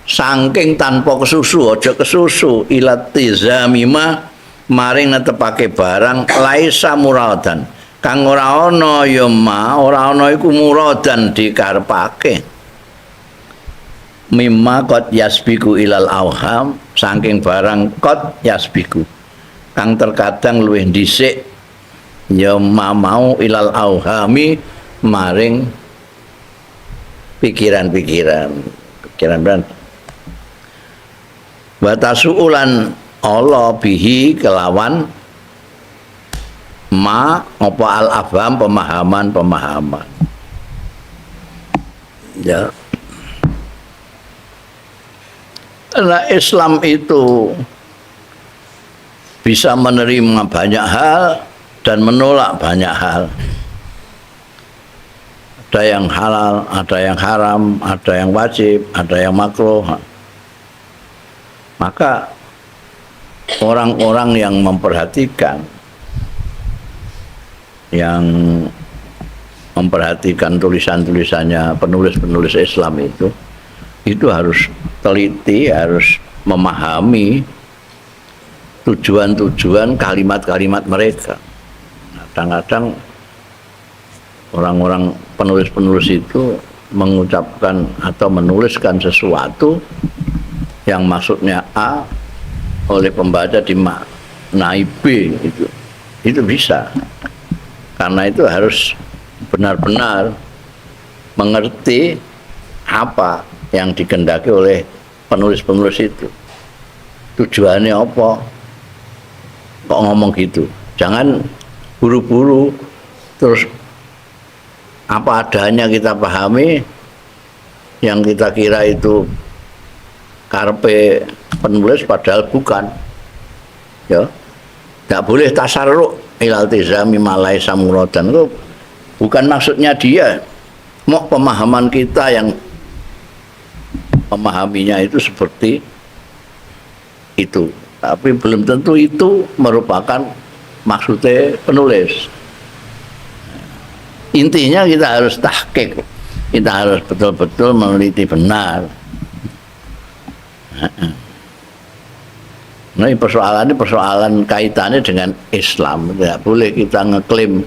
saking tanpa kesusu, aja kesusu, ilat tizamima maring netepake barang laisa muradan, kang ora ana ya ma, ora ana iku muradan dikarepake. mimma qad yasbiku ilal auham, saking barang qad yasbiku kang terkadang luwih dhisik ya mau ilal auhami maring pikiran-pikiran wa tasuulan Allah bihi kelawan ma apa al afham pemahaman ya. Karena Islam itu bisa menerima banyak hal dan menolak banyak hal. Ada yang halal, ada yang haram, ada yang wajib, ada yang makruh. Maka orang-orang yang memperhatikan tulisan-tulisannya penulis-penulis Islam itu harus teliti, harus memahami tujuan-tujuan kalimat-kalimat mereka. Kadang-kadang orang-orang penulis-penulis itu mengucapkan atau menuliskan sesuatu yang maksudnya A oleh pembaca dimaknai B, itu bisa. Karena itu harus benar-benar mengerti apa yang dikehendaki oleh penulis-penulis itu. Tujuannya apa? Kok ngomong gitu? Jangan buru-buru terus apa adanya kita pahami, yang kita kira itu karpe penulis padahal bukan. Ya. Tidak boleh tasarruk ilal tizami malai samuradan. Itu bukan maksudnya dia. Mau pemahaman kita yang memahaminya itu seperti itu, tapi belum tentu itu merupakan maksudnya penulis. Intinya kita harus tahqiq, kita harus betul-betul meneliti benar. Nah, persoalan kaitannya dengan Islam. Tidak boleh kita ngeklaim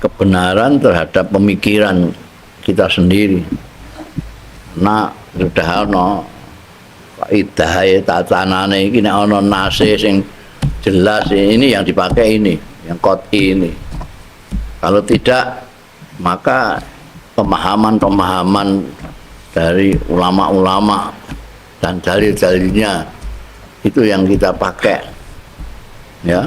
kebenaran terhadap pemikiran kita sendiri. Nah, sudah ono kaidah tatanane iki nek ono nase sing jelas ini yang dipakai ini, yang qot'i ini. Kalau tidak, maka pemahaman-pemahaman dari ulama-ulama dan dalil-dalilnya itu yang kita pakai, ya.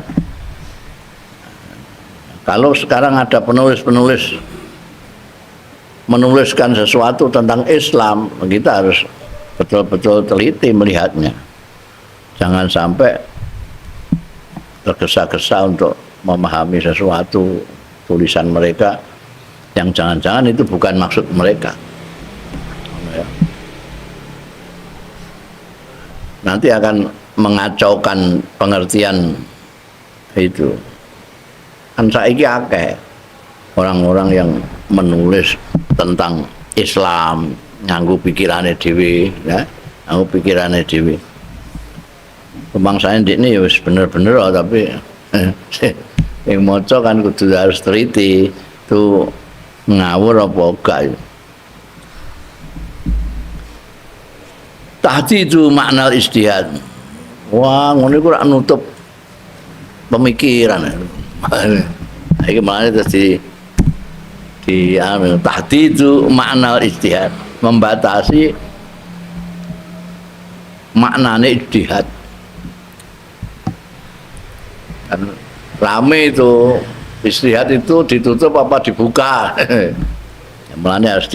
Kalau sekarang ada penulis-penulis menuliskan sesuatu tentang Islam, kita harus betul-betul teliti melihatnya. Jangan sampai tergesa-gesa untuk memahami sesuatu tulisan mereka yang jangan-jangan itu bukan maksud mereka. Nanti akan mengacaukan pengertian itu. Kan saiki akeh orang-orang yang menulis tentang Islam nganggo pikirane dhewe, ya, nganggo pikirane dhewe. Kebangsaan ini ya wis bener-bener tapi yang maca kan kudu harus teliti itu ngawur apa enggak. Tahdidu makna ijtihad. Wah, ngono iku ora nutup pemikiran. Iki maknane terus di tahdidu makna ijtihad, membatasi maknane ijtihad. Kan rame itu ijtihad itu ditutup apa dibuka. Maknane harus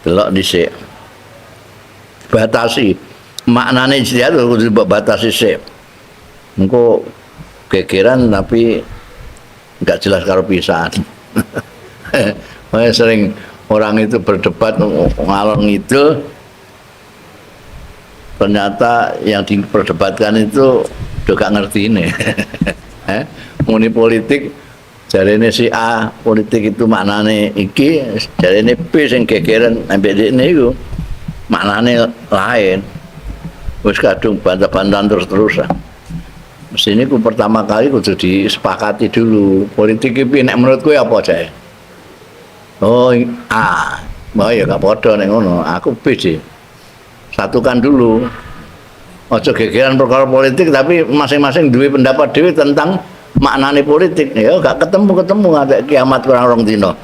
delok dhisik. Batasi maknane ijtihad kudu dibatasi sik. Engko gegeran tapi enggak jelas karo pisan. Sering orang itu berdebat ngalor ngidul, ternyata yang diperdebatkan itu udah gak ngerti ini. Muni politik jarene si A, politik itu maknane iki, jarene B sing gegeran ambek dekne iku maknane lain. Wis kadung bantah-bantahan terus-terusan. Mesti ini pertama kali kudu disepakati dulu politik ini nek menurut kowe apa jae? Oh A, Oh ya gak podo nek ngono. Aku bis sih. Satukan dulu. Ojo gegeran perkara politik tapi masing-masing duwe pendapat dhewe tentang maknane politik. Ya gak ketemu ada kiamat kurang rong dino.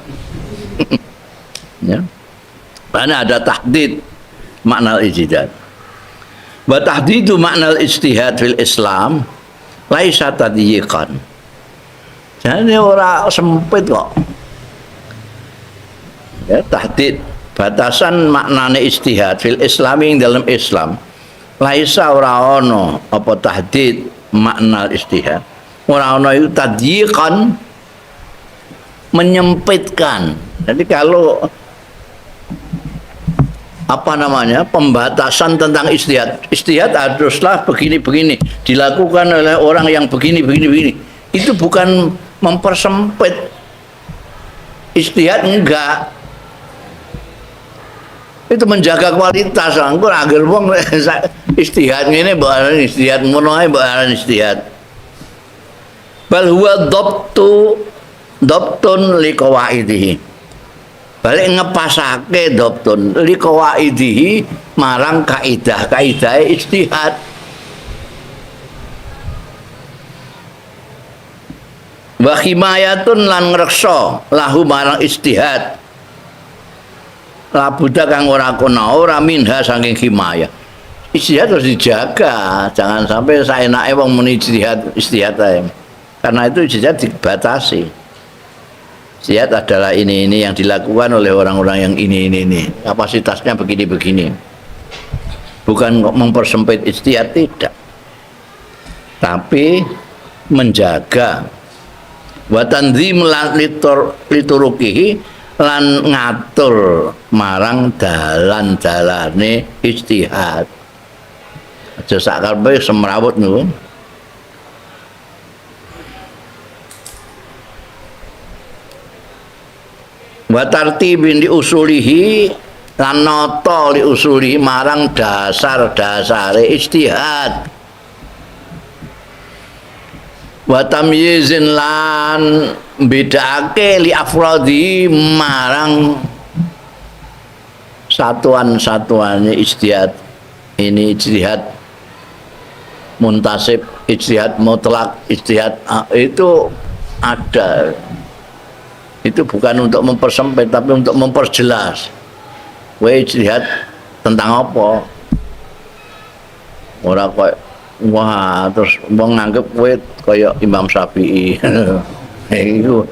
Ya. Karena ada tahdid makna ijtihad. Wa tahdidu makna ijtihad fil Islam laisa tadyiqan. Jadi ora sempit kok. Ya, tahdid batasan maknane ijtihad fil Islam ing dalam Islam. Laisa ora ono apa tahdid makna ijtihad. Ora ono itu tadyiqan menyempitkan. Jadi kalau apa namanya pembatasan tentang ijtihad haruslah begini dilakukan oleh orang yang begini itu bukan mempersempit ijtihad, enggak, itu menjaga kualitas. Anggur agar wong ijtihad ngene mbok aran ijtihad ngono ae mbok aran ijtihad. Bal huwa dhabtun liqawaidihi, balik ngepasake dhabtun liqawaidihi marang kaidah ijtihad. Wa himayatun lan ngreksa lahu marang ijtihad, labuda kang ora kena ora minha saking himayah. Ijtihad harus dijaga, jangan sampai saenake wong muni ijtihad ae. Karena itu ijtihad dibatasi. Ijtihad adalah ini yang dilakukan oleh orang-orang yang ini. Kapasitasnya begini. Bukan mempersempit ijtihad, tidak. Tapi menjaga wa tanzim liturukihi lan ngatur marang dalan-dalane ijtihad. Aja sak karepe semrawut niku. Wa tartibin di usulihi lan nata li usulihi marang dasar-dasare ijtihad. Wa tamyizin lan bedake li afradi marang satuan-satuannya ijtihad. Ini ijtihad muntasib, ijtihad mutlak, ijtihad itu ada. Itu bukan untuk mempersempit tapi untuk memperjelas. Kowe ijtihad tentang apa? Ora kok wah terus wong nganggep kowe kaya Imam Syafi'i. Itu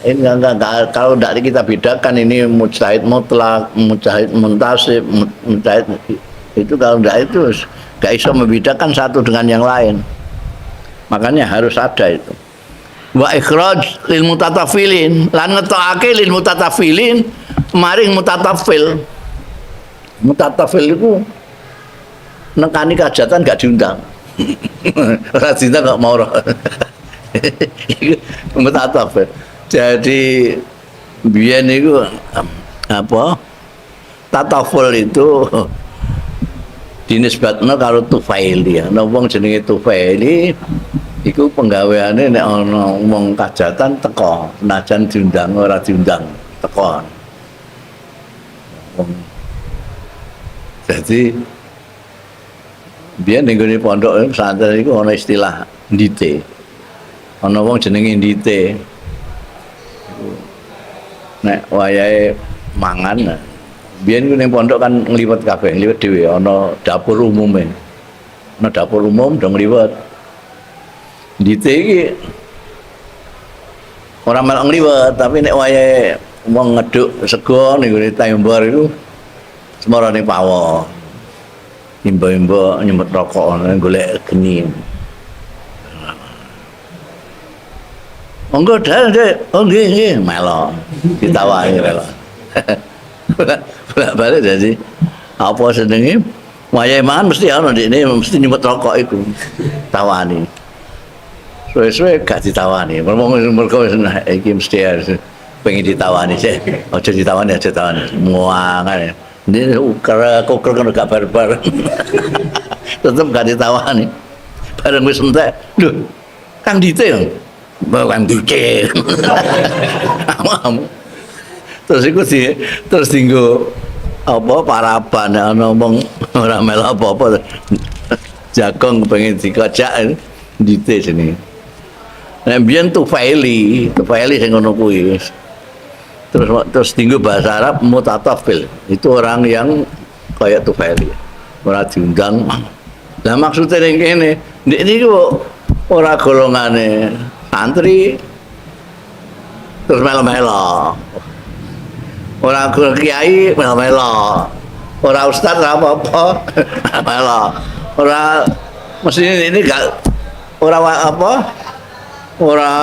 enggak, kalau tidak kita bedakan ini mujtahid mutlak, mujtahid muntasib, mujtahid itu kalau tidak itu enggak bisa membedakan satu dengan yang lain. Makanya harus ada itu. Wa ikhraj lil mutatafilin lan ngetokake lil mutatafilin maring mutatafil. Mutatafil itu nekani kajatan gak diundang. Ora diundang gak mau. Mutatafil. Jadi biyen niku apa? Tataful itu dinisbatno karo Tufaili. Ana wong jenenge Tufaili iku penggaweane nek ana wong kajatan teko, senajan diundang ora diundang teko. Jadi biyen ning gone pondok pesantren iku ana istilah ndite. Ana wong jenenge ndite. Nek wayahe mangan biyen ku ning pondok kan ngliwet kabeh, ngliwet dhewe ana dapur umume. Ana dapur umum do ngliwet. Dite iki ora melok ngliwet, tapi nek wayahe wong ngeduk sego ning gone tembor iku semorone pawon. Imba-imba nyemut rokok golek geni. Monggo Dek. Oh nggih, melok. Ditawani melok. Bolak-balik jadi apa senenge wayahe mangan mesti ana ndekne mesti nyemut rokok iku. Tawani. Suwe-suwe gak ditawani. Mergo iki mesti harus pengen ditawani sih. Aja ditawani. Muangan. Ini uker kan gak barbar. Tetep gak ditawani. Bareng wis entek. Lho, Kang Dite. Kang Dite. Terus iku terus dinggo apa paraban ana ngomong ora melok apa-apa. Jagong pengen dikocak dite sini. Nek biyen Tufaili sing ngono kuwi. Terus tinggal bahasa Arab mutatafil. Itu orang yang kayak Tufaili. Ora diundang. Lah maksudnya ning kene, ndek niku ora golongane santri terus melo-melo. Ora kiai melo-melo. Ora ustaz apa-apa melo. Ora mesti ini gak ora apa? Ora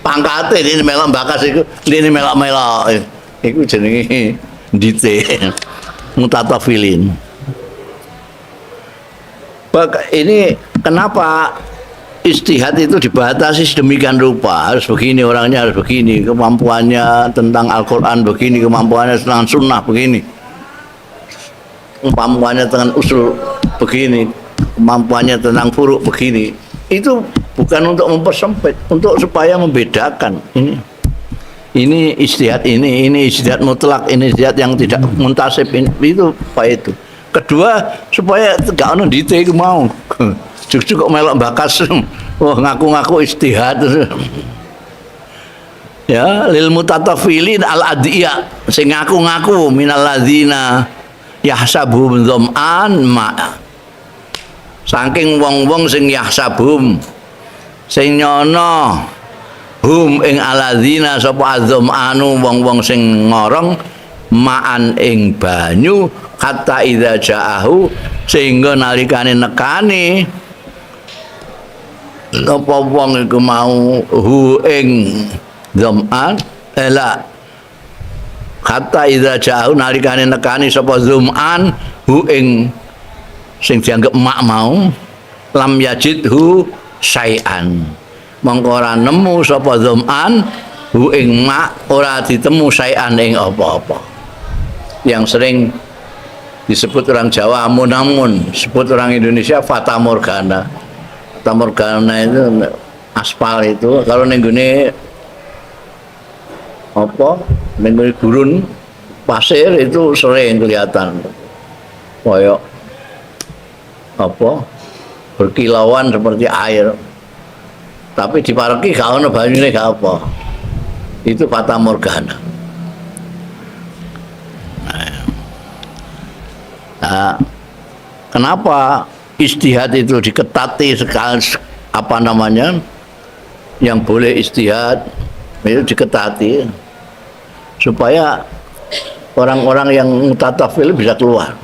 pangkate ini melok bakas iku ini melok-melok. Iku jenenge dite mutatafilin. Ini kenapa istihad itu dibatasi sedemikian rupa, harus begini orangnya, harus begini, kemampuannya tentang Al-Quran begini, kemampuannya tentang sunnah begini, kemampuannya tentang usul begini, kemampuannya tentang furuk begini. Itu bukan untuk mempersempit, untuk supaya membedakan ini ijtihad ini ijtihad mutlak, ini ijtihad yang tidak muntasib, itu apa itu. Kedua, supaya gak ono dite iku mau. Cucu kok melok bakas, wah ngaku-ngaku ijtihad. Ya, lil mutatafilin al adiyah, sing ngaku-ngaku minal ladzina yahsabuhum dzam'an ma. Saking wong-wong sing yahsabum, sing nyono hum ing aladzina sapa adzam'anu wong-wong sing ngorong ma'an ing banyu kata idza ja'ahu sehingga nalikane nekani apa wong iku mau hu ing dzam'an ela kata idza ja'ahu nalikane nekani sapa dzam'an hu ing sing dianggap mak mau lam yajidhu syai'an mongko ora nemu sapa dzam'an hu ing mak ora ditemu syai'an ing apa-apa. Yang sering disebut orang Jawa amun-amun, disebut orang Indonesia fata morgana. Fata morgana itu aspal itu kalau nenggune apa? Nenggune gurun pasir itu sering kelihatan. Koyok apa? Berkilauan seperti air. Tapi dipareki gak ono banyune gak apa. Itu fata morgana. Nah, kenapa ijtihad itu diketati sekali apa namanya yang boleh ijtihad itu diketati supaya orang-orang yang mutatafil bisa keluar.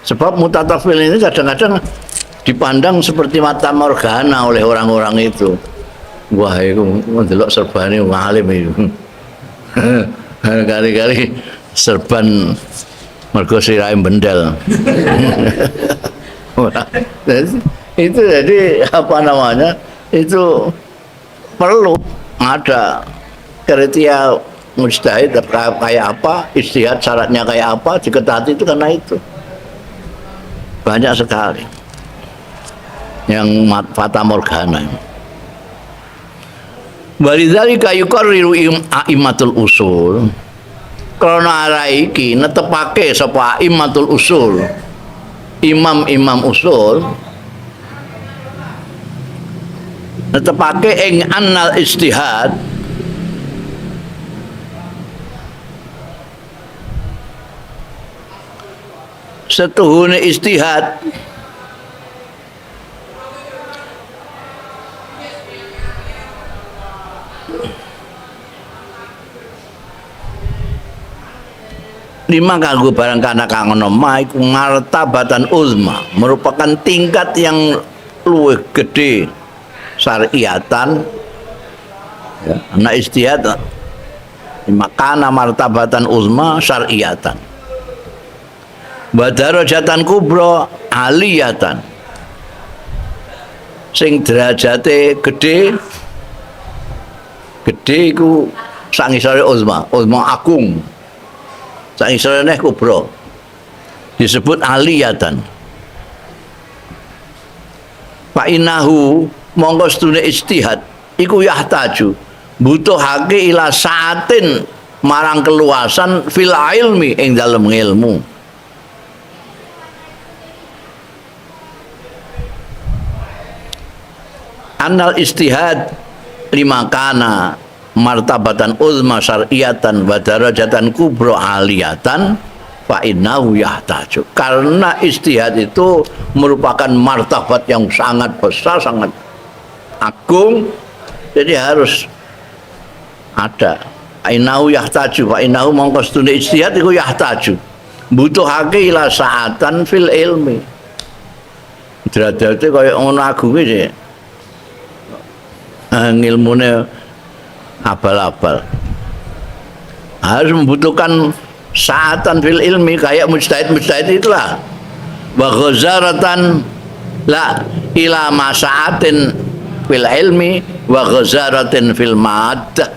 Sebab mutatafil ini kadang-kadang dipandang seperti mata morgana oleh orang-orang itu. Wah, itu ndelok serbane ngalim itu. Kali-kali serban mergo sirahe bendel. Itu jadi apa namanya? Itu perlu ada kriteria mujtahid kayak apa, ijtihad syaratnya kayak apa, diketati itu karena itu. Banyak sekali yang fata morgana. Walidzalika yuqarriru a'immatul usul. Karena arah iki netepake sapa immatul usul, imam-imam usul netepake ing annal ijtihad setuhune ijtihad lima kanggo barang kana kang ana ma iku martabatan uzma, merupakan tingkat yang luwih gede syariatan ya. Ana ijtihad lima kana martabatan uzma syariatan wa darajatan kubra aliyatan sing derajate gede iku sangisore uzma agung. Saking serene kubro disebut aliyatan. Fa innahu mongko sedune ijtihad iku yahtaju butuhake ila saatin marang keluasan fil ilmi ing dalem ilmu. Annal istihad lima kana martabatan uzma syar'iyatan wa darajatan kubra aliyatan fa innahu yahtaju. Karena istihad itu merupakan martabat yang sangat besar, sangat agung, jadi harus ada. Fa innahu yahtaju, fa innahu mongko sedune istihad iku yahtaju butuhake ila sa'atan fil ilmi. Derajate kaya ngono agunge sih. Ngilmune abal-abal, harus membutuhkan saatan fil ilmi kayak mujtahid itulah. Wa ghazaratan la ila masaatin fil ilmi wa ghazaratin fil maddah.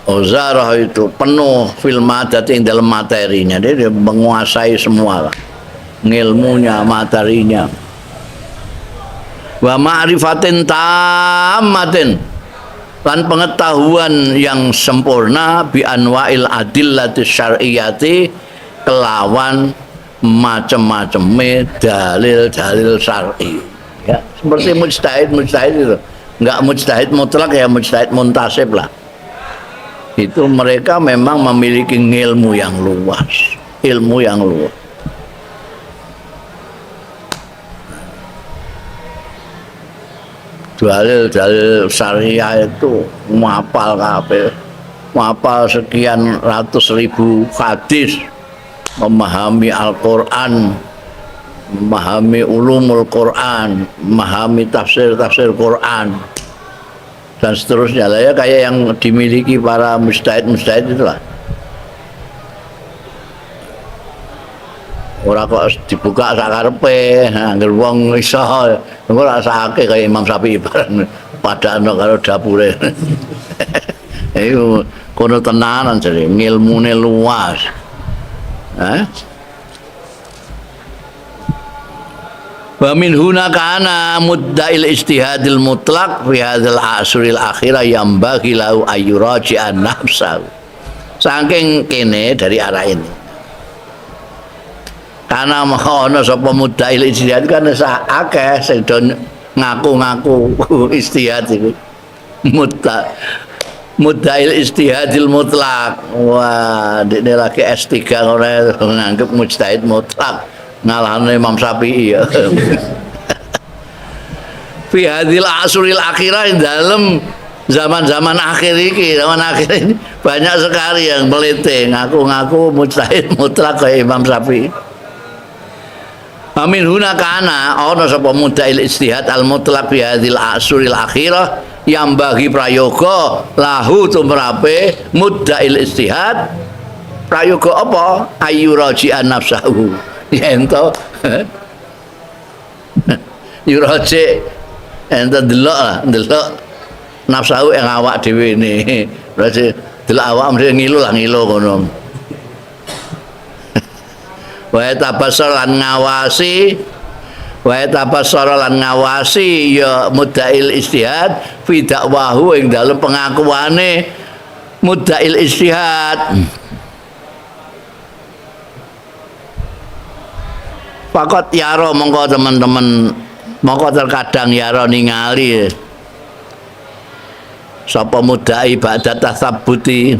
Ghazarah itu penuh fil maddah yang dalam materinya, dia menguasai semua lah, ngilmunya, materinya. Wa ma'rifatin tammatin, lan pengetahuan yang sempurna bi anwa'il adillati syar'iyyati, kelawan macam-macam dalil-dalil syar'i. Ya, seperti mujtahid itu. Enggak mujtahid mutlak ya, mujtahid muntasib lah. Itu mereka memang memiliki ilmu yang luas, ilmu yang luas. Dalil-dalil syariah itu muapal kabeh, muapal sekian ratus ribu hadis, memahami Al-Quran, memahami ulumul Quran, memahami tafsir-tafsir Quran dan seterusnya lah ya, kayak yang dimiliki para mujtahid itulah. Ora kok dibuka sakarepe, angger wong iso engko rasake kaya Imam Syafi'i padano karo dapure. Iku kono tenanan jare, ngilmune luas. Wa min huna kana mudda'il istihadil mutlaq fi hadzal asril akhirah yang bagi lahu ayyuraji'an nafsahu. Saking kene dari arah ini, karena ana sapa mudda'il istihad kan akeh sing do ngaku-ngaku istihad iku. Mudda'il istihadil mutlak. Wah, dene lagi S3 ora nganggep mujtahid mutlak, ngalahane Imam Syafi'i ya. Fi hadil asril akhirah, dalam zaman-zaman akhir ini, zaman akhir ini banyak sekali yang melete ngaku-ngaku mujtahid mutlak kayak Imam Syafi'i. Amin huna kana ana sapa mudda'il istihad al mutlaq fi hadhil asril akhirah yang bagi prayoga lahu tumrape mudda'il istihad. Prayoga apa? Ayyuraji'an nafsahu, ento yuraji ento delok nafsahu yang awak dhewe ne. Berarti delok awak mesti ngilu ngono. Wa tabassara lan ngawasi ya mudda'il istihad fi dakwahu ing dalem pengakuane mudda'il istihad. Fakot yaro mongko teman-teman, mongko terkadang yaro ningali sapa mudda'i ba'da tasabbuti,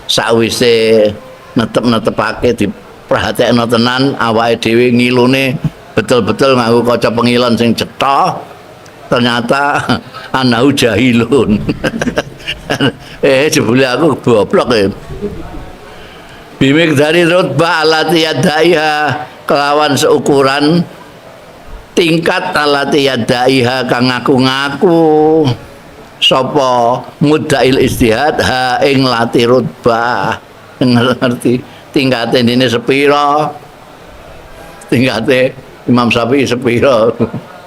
sakwise netep-netepake diperhatekno tenan awake dhewe ngilune betul-betul nganggo kaca pengilan sing cetha, ternyata anahu jahilun. Jebule aku goblok ya. Bimik dari rutbah alati yadaiha, kelawan seukuran tingkat alati yadaiha kang ngaku-ngaku sapa mudda'il istihad ha ing lati rutbah. Ngerti tingkate dene sepira, tingkate Imam Syafi'i sepira.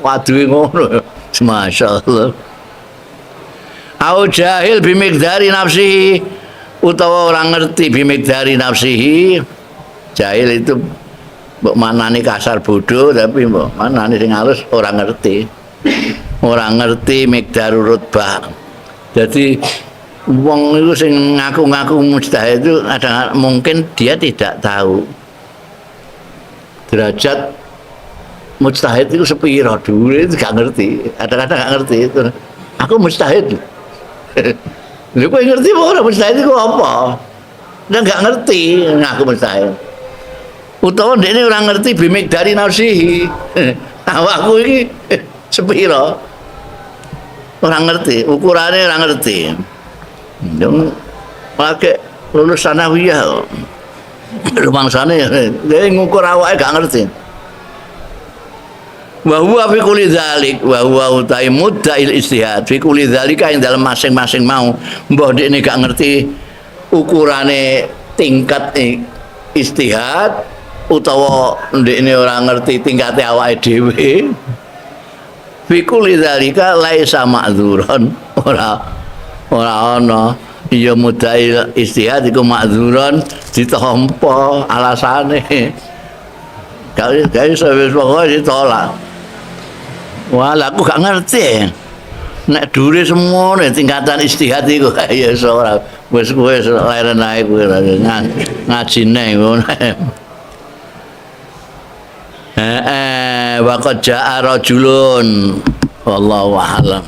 Waduhe ngono, masyaallah. Au jahil bimikdari nafsihi, utawa orang ngerti bimikdari nafsihi. Jahil itu mbok manane kasar bodoh, tapi mbok manane sing halus orang ngerti. Orang ngerti mikdarul rutbah, Jadi wong itu sing ngaku-ngaku mujtahid itu ada mungkin dia tidak tahu derajat mujtahid itu sepiro dulu, itu gak ngerti, kadang-kadang gak ngerti itu. Aku mujtahid. Lha kowe ngerti apa ora mujtahid itu apa? Dia nggak ngerti ngaku mustahil. Utawa ini orang ngerti bimik dari nafsihi. Awakku ini sepiro. Orang ngerti, ukurannya orang ngerti. Dong pakai lulus sanawiyah. Rumangsane dia ngukur awake gak ngerti. Wa huwa fi kulli dzalik wa huwa utai muddail istihad. Fi kulli dzalika ing dalam masing-masing mau mbah dekne gak ngerti ukurane tingkat istihad utawa ndekne ora ngerti tingkate awake dhewe fi kulli dzalika laisa ma'dzuran ora ana ya mudai istihad iku ma'dzuran ditampa alasane gawe wis pokoke ditolak wala aku gak ngerti nek dure semua tingkatan istihad iku ya ora wis kowe leren ae kowe ngajine ngono. Waqad ja'a rajulun wallahu a'lam.